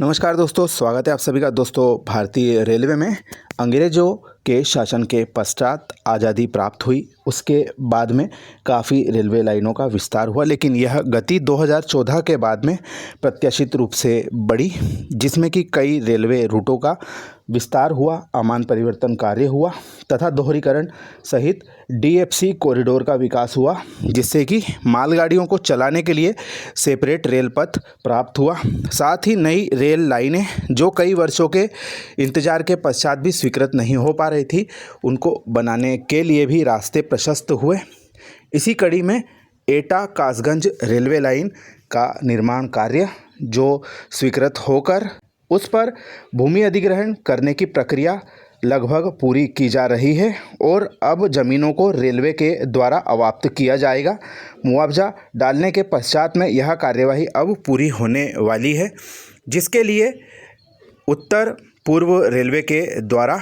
नमस्कार दोस्तों, स्वागत है आप सभी का दोस्तों भारतीय रेलवे में। अंग्रेज़ों के शासन के पश्चात आज़ादी प्राप्त हुई, उसके बाद में काफ़ी रेलवे लाइनों का विस्तार हुआ, लेकिन यह गति 2014 के बाद में प्रत्याशित रूप से बढ़ी, जिसमें कि कई रेलवे रूटों का विस्तार हुआ, आमान परिवर्तन कार्य हुआ तथा दोहरीकरण सहित डीएफसी कॉरिडोर का विकास हुआ, जिससे कि मालगाड़ियों को चलाने के लिए सेपरेट रेल पथ प्राप्त हुआ। साथ ही नई रेल लाइनें जो कई वर्षों के इंतजार के पश्चात भी स्वीकृत नहीं हो पा रही थी, उनको बनाने के लिए भी रास्ते प्रशस्त हुए। इसी कड़ी में एटा कासगंज रेलवे लाइन का निर्माण कार्य जो स्वीकृत होकर उस पर भूमि अधिग्रहण करने की प्रक्रिया लगभग पूरी की जा रही है और अब ज़मीनों को रेलवे के द्वारा अवाप्त किया जाएगा। मुआवजा डालने के पश्चात में यह कार्यवाही अब पूरी होने वाली है, जिसके लिए उत्तर पूर्व रेलवे के द्वारा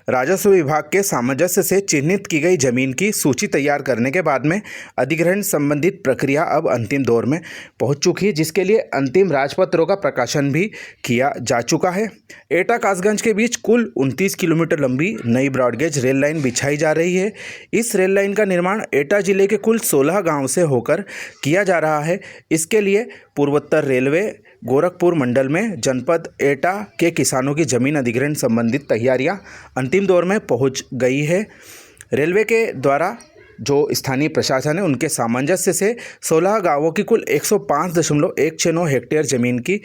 राजस्व विभाग के सामंजस्य से चिन्हित की गई जमीन की सूची तैयार करने के बाद में अधिग्रहण संबंधित प्रक्रिया अब अंतिम दौर में पहुंच चुकी है, जिसके लिए अंतिम राजपत्रों का प्रकाशन भी किया जा चुका है। एटा कासगंज के बीच कुल 29 किलोमीटर लंबी नई ब्रॉडगेज रेल लाइन बिछाई जा रही है। इस रेल लाइन का निर्माण एटा जिले के कुल 16 गाँव से होकर किया जा रहा है। इसके लिए पूर्वोत्तर रेलवे गोरखपुर मंडल में जनपद एटा के किसानों की जमीन अधिग्रहण संबंधित तैयारियां अंतिम दौर में पहुंच गई है। रेलवे के द्वारा जो स्थानीय प्रशासन है, उनके सामंजस्य से 16 गांवों की कुल 105.169 हेक्टेयर जमीन की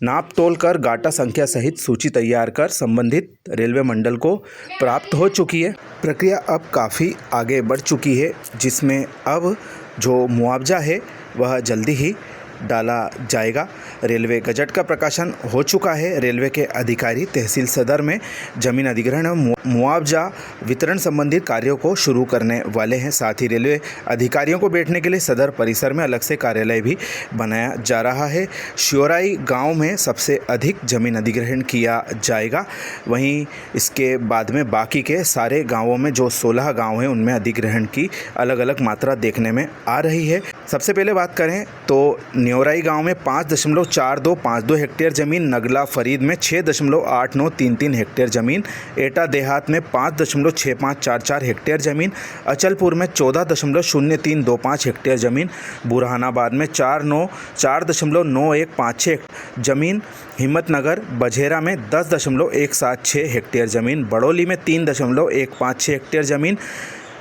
नाप तोल कर गाटा संख्या सहित सूची तैयार कर संबंधित रेलवे मंडल को प्राप्त हो चुकी है। प्रक्रिया अब काफ़ी आगे बढ़ चुकी है, जिसमें अब जो मुआवजा है वह जल्दी ही डाला जाएगा। रेलवे गजट का प्रकाशन हो चुका है। रेलवे के अधिकारी तहसील सदर में जमीन अधिग्रहण मुआवजा वितरण संबंधित कार्यों को शुरू करने वाले हैं। साथ ही रेलवे अधिकारियों को बैठने के लिए सदर परिसर में अलग से कार्यालय भी बनाया जा रहा है। श्योराई गांव में सबसे अधिक जमीन अधिग्रहण किया जाएगा। वहीं इसके बाद में बाकी के सारे गाँवों में जो 16 गाँव हैं, उनमें अधिग्रहण की अलग अलग मात्रा देखने में आ रही है। सबसे पहले बात करें तो न्योराई गांव में 5.4252 हेक्टेयर ज़मीन, नगला फरीद में 6.8933 हेक्टेयर ज़मीन, एटा देहात में 5.6544 हेक्टेयर ज़मीन, अचलपुर में 14.0325 हेक्टेयर ज़मीन, बुरहानाबाद में 4.9156 ज़मीन, हिम्मतनगर बझेरा में 10.176 हेक्टेयर ज़मीन, बड़ौली में 3.156 हेक्टेयर ज़मीन,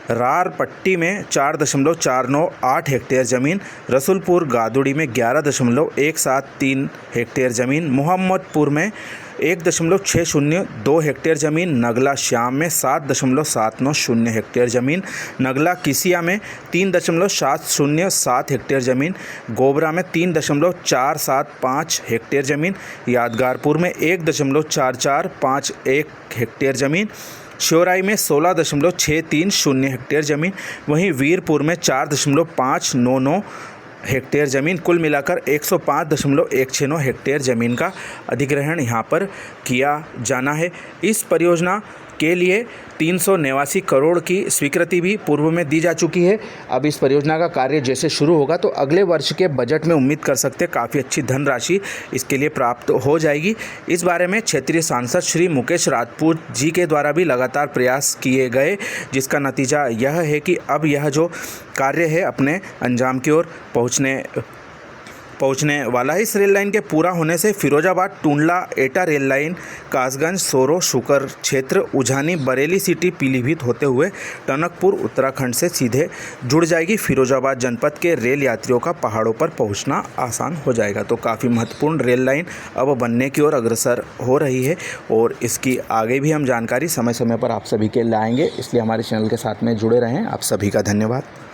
रार पट्टी में 4.498 हेक्टेयर ज़मीन, रसूलपुर गादुड़ी में 11.173 हेक्टेयर ज़मीन, मोहम्मदपुर में 1.602 हेक्टेयर ज़मीन, नगला श्याम में 7.790 हेक्टेयर ज़मीन, नगला किसिया में 3.707 हेक्टेयर ज़मीन, गोबरा में 3.475 हेक्टेयर ज़मीन, यादगारपुर में 1.4451 हेक्टेयर ज़मीन, श्योराई में 16.630 हेक्टेयर ज़मीन, वहीं वीरपुर में 4.599 हेक्टेयर ज़मीन, कुल मिलाकर 105.169 हेक्टेयर ज़मीन का अधिग्रहण यहाँ पर किया जाना है। इस परियोजना के लिए 389 करोड़ की स्वीकृति भी पूर्व में दी जा चुकी है। अब इस परियोजना का कार्य जैसे शुरू होगा तो अगले वर्ष के बजट में उम्मीद कर सकते हैं काफ़ी अच्छी धनराशि इसके लिए प्राप्त हो जाएगी। इस बारे में क्षेत्रीय सांसद श्री मुकेश राजपूत जी के द्वारा भी लगातार प्रयास किए गए, जिसका नतीजा यह है कि अब यह जो कार्य है अपने अंजाम की ओर पहुंचने वाला है। इस रेल लाइन के पूरा होने से फिरोजाबाद टूंडला एटा रेल लाइन कासगंज सोरो शुकर क्षेत्र उझानी बरेली सिटी पीलीभीत होते हुए टनकपुर उत्तराखंड से सीधे जुड़ जाएगी। फिरोजाबाद जनपद के रेल यात्रियों का पहाड़ों पर पहुंचना आसान हो जाएगा। तो काफ़ी महत्वपूर्ण रेल लाइन अब बनने की ओर अग्रसर हो रही है और इसकी आगे भी हम जानकारी समय समय पर आप सभी के लाएंगे, इसलिए हमारे चैनल के साथ में जुड़े रहें। आप सभी का धन्यवाद।